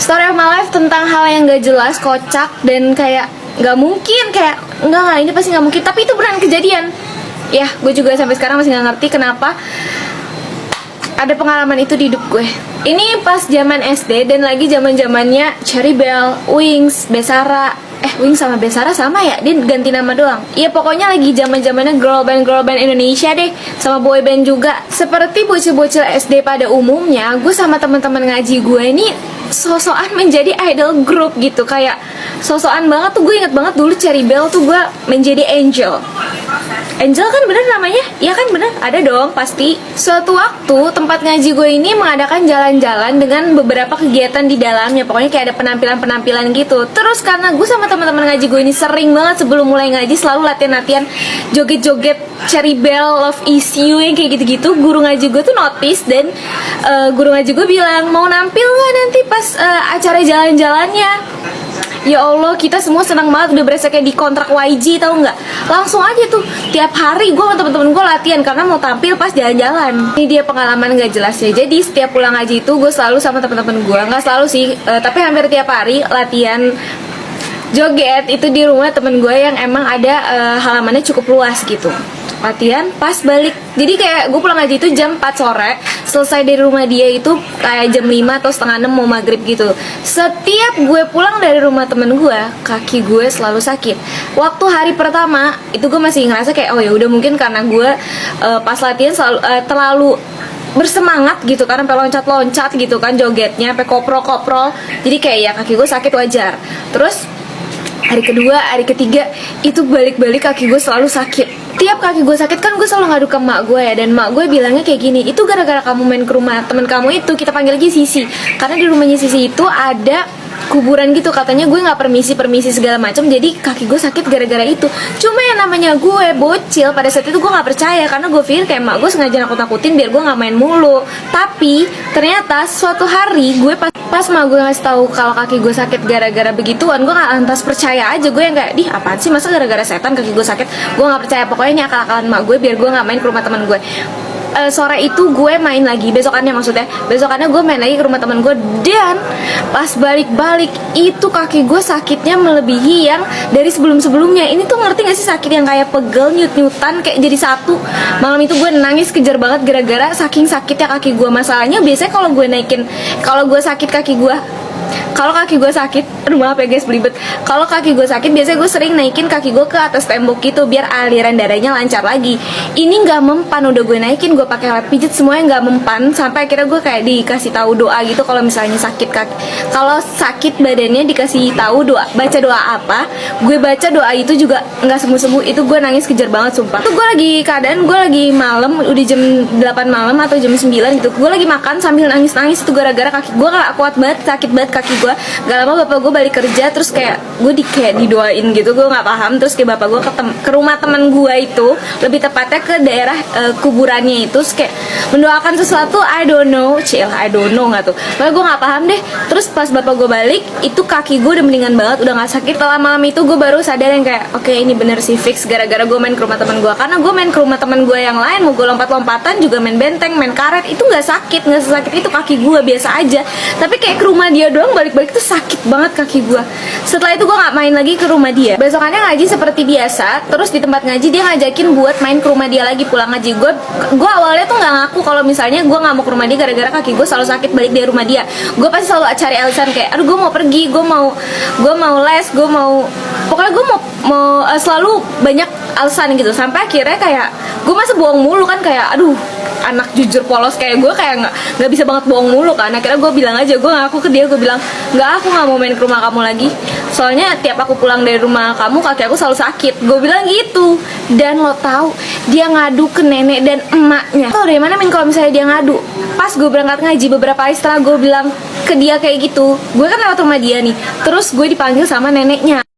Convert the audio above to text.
story of my life tentang hal yang gak jelas, kocak, dan kayak gak mungkin, kayak enggak, ini pasti gak mungkin, tapi itu beneran kejadian. Ya, gue juga sampai sekarang masih gak ngerti kenapa ada pengalaman itu di hidup gue. Ini pas zaman SD dan lagi zaman-zamannya Cherry Bell, Wings, Besara. Wings sama Besara sama ya? Dia ganti nama doang. Iya, pokoknya lagi zaman-zamannya girl band Indonesia deh, sama boy band juga. Seperti bocil-bocil SD pada umumnya, gue sama teman-teman ngaji gue ini sosokan menjadi idol group gitu. Kayak sosokan banget tuh. Gue inget banget dulu Cherry Bell tuh gue menjadi Angel. Angel kan bener namanya? Iya kan bener, ada dong pasti. Suatu waktu tempat ngaji gue ini mengadakan jalan-jalan dengan beberapa kegiatan di dalamnya. Pokoknya kayak ada penampilan-penampilan gitu. Terus karena gue sama teman-teman ngaji gue ini sering banget sebelum mulai ngaji selalu latihan-latihan joget-joget Cherry Bell, Love Is You yang kayak gitu-gitu. Guru ngaji gue tuh notice dan guru ngaji gue bilang, mau nampil nggak nanti pas acara jalan-jalannya? Ya Allah, kita semua senang banget, udah berasa kayak di kontrak YG, tahu nggak? Langsung aja tuh, tiap hari gue sama temen-temen gue latihan karena mau tampil pas jalan-jalan. Ini dia pengalaman gak jelas ya. Jadi setiap pulang ngaji itu gue selalu sama temen-temen gue, nggak selalu sih, tapi hampir tiap hari latihan joget itu di rumah temen gue yang emang ada halamannya cukup luas gitu. Latihan pas balik, jadi kayak gue pulang ngaji itu jam 4 sore, selesai dari rumah dia itu kayak jam 5 atau setengah 6 mau maghrib gitu. Setiap gue pulang dari rumah temen gue, kaki gue selalu sakit. Waktu hari pertama itu gue masih ngerasa kayak oh ya udah mungkin karena gue pas latihan selalu terlalu bersemangat gitu kan, sampai loncat-loncat gitu kan jogetnya, sampai koprol-koprol, jadi kayak ya kaki gue sakit wajar. Terus hari kedua, hari ketiga itu balik-balik kaki gue selalu sakit. Tiap kaki gue sakit kan gue selalu ngadu ke mak gue ya, dan mak gue bilangnya kayak gini, itu gara-gara kamu main ke rumah temen kamu itu, kita panggil lagi Sisi, karena di rumahnya Sisi itu ada kuburan gitu, katanya gue nggak permisi segala macam, jadi kaki gue sakit gara-gara itu. Cuma yang namanya gue bocil pada saat itu gue nggak percaya, karena gue pikir kayak mak gue sengaja nakut-nakutin biar gue nggak main mulu. Tapi ternyata suatu hari gue pas mak gue ngasih tahu kalau kaki gue sakit gara-gara begituan, gue nggak lantas percaya aja. Gue yang kayak, dih apaan sih, masa gara-gara setan kaki gue sakit? Gue nggak percaya. Pokoknya ini akal-akalan mak gue biar gue nggak main ke rumah teman gue. Sore itu gue main lagi, besokannya gue main lagi ke rumah teman gue, dan pas balik-balik itu kaki gue sakitnya melebihi yang dari sebelum-sebelumnya. Ini tuh ngerti gak sih, sakit yang kayak pegel, nyut-nyutan kayak jadi satu. Malam itu gue nangis kejar banget gara-gara saking sakitnya kaki gue. Masalahnya biasanya kalau gue sakit kaki gue, kalau kaki gue sakit, aduh maaf ya guys belibet. Kalau kaki gue sakit, biasanya gue sering naikin kaki gue ke atas tembok gitu biar aliran darahnya lancar lagi. Ini nggak mempan, udah gue naikin, gue pakai alat pijit, semuanya nggak mempan. Sampai akhirnya gue kayak dikasih tahu doa gitu kalau misalnya sakit kaki. Kalau sakit badannya dikasih tahu doa, baca doa apa. Gue baca doa itu juga nggak sembuh-sembuh. Itu gue nangis kejar banget sumpah. Itu gue lagi keadaan, gue lagi malam, udah jam 8 malam atau jam 9 gitu. Gue lagi makan sambil nangis-nangis itu gara-gara kaki gue nggak kuat banget, sakit banget kaki gue. Gak lama bapak gue balik kerja, terus kayak gue kayak didoain gitu, gue nggak paham. Terus kayak bapak gue ke rumah teman gue itu, lebih tepatnya ke daerah kuburannya itu, terus kayak mendoakan sesuatu, I don't know nggak tuh, makanya gue nggak paham deh. Terus pas bapak gue balik, itu kaki gue udah mendingan banget, udah nggak sakit. Setelah malam itu gue baru sadar yang kayak oke, ini bener sih fix gara-gara gue main ke rumah teman gue. Karena gue main ke rumah teman gue yang lain, mau gue lompat-lompatan juga, main benteng, main karet, itu nggak sakit, nggak sesakit itu kaki gue, biasa aja. Tapi kayak ke rumah dia doang balik-balik tuh sakit banget kaki gue. Setelah itu gue nggak main lagi ke rumah dia. Besokannya ngaji seperti biasa. Terus di tempat ngaji dia ngajakin buat main ke rumah dia lagi pulang ngaji. Gue awalnya tuh nggak ngaku kalau misalnya gue nggak mau ke rumah dia gara-gara kaki gue selalu sakit balik dari rumah dia. Gue pasti selalu cari alasan kayak aduh gue mau pergi, gue mau les, pokoknya gue mau selalu banyak alasan gitu. Sampai akhirnya kayak gue masa bohong mulu kan, kayak aduh anak jujur polos kayak gue kayak nggak bisa banget bohong mulu kan. Akhirnya gue bilang aja, gue ngaku ke dia, gue bilang nggak, aku nggak mau main ke rumah kamu lagi, soalnya tiap aku pulang dari rumah kamu kaki aku selalu sakit, gue bilang gitu. Dan lo tahu dia ngadu ke nenek dan emaknya. Tau dari mana kalau misalnya dia ngadu? Pas gue berangkat ngaji beberapa hari setelah gue bilang ke dia kayak gitu, gue kan lewat rumah dia nih, terus gue dipanggil sama neneknya.